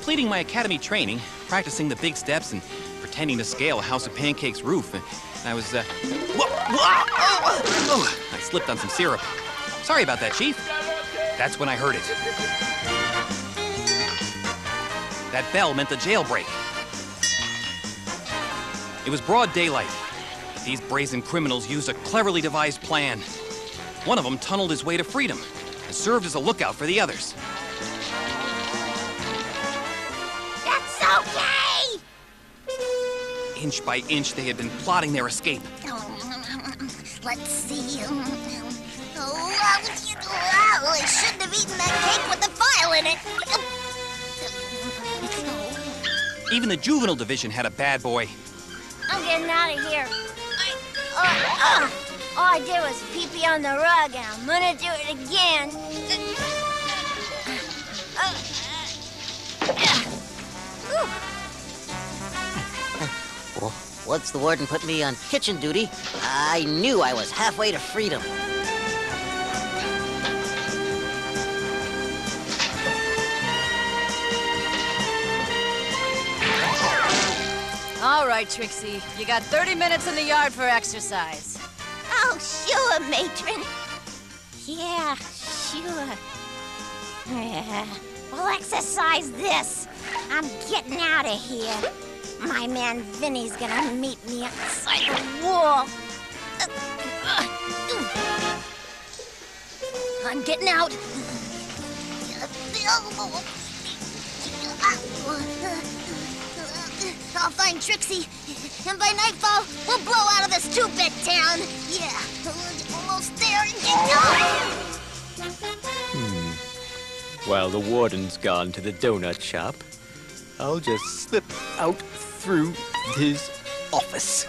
completing my academy training, practicing the big steps and pretending to scale a House of Pancakes roof. And I was, I slipped on some syrup. Sorry about that, Chief. That's when I heard it. That bell meant the jailbreak. It was broad daylight. These brazen criminals used a cleverly devised plan. One of them tunneled his way to freedom and served as a lookout for the others. That's okay! Inch by inch, they had been plotting their escape. Let's see. I shouldn't have eaten that cake with the file in it. Even the juvenile division had a bad boy. I'm getting out of here. All I did was pee-pee on the rug, and I'm gonna do it again. Once the warden put me on kitchen duty, I knew I was halfway to freedom. All right, Trixie. You got 30 minutes in the yard for exercise. Oh, sure, matron. Yeah, sure. We'll exercise this. I'm getting out of here. My man Vinny's gonna meet me outside the wall. I'm getting out. I'll find Trixie, and by nightfall, we'll blow out of this two-bit town. Yeah, almost there. While the warden's gone to the donut shop, I'll just slip out through his office.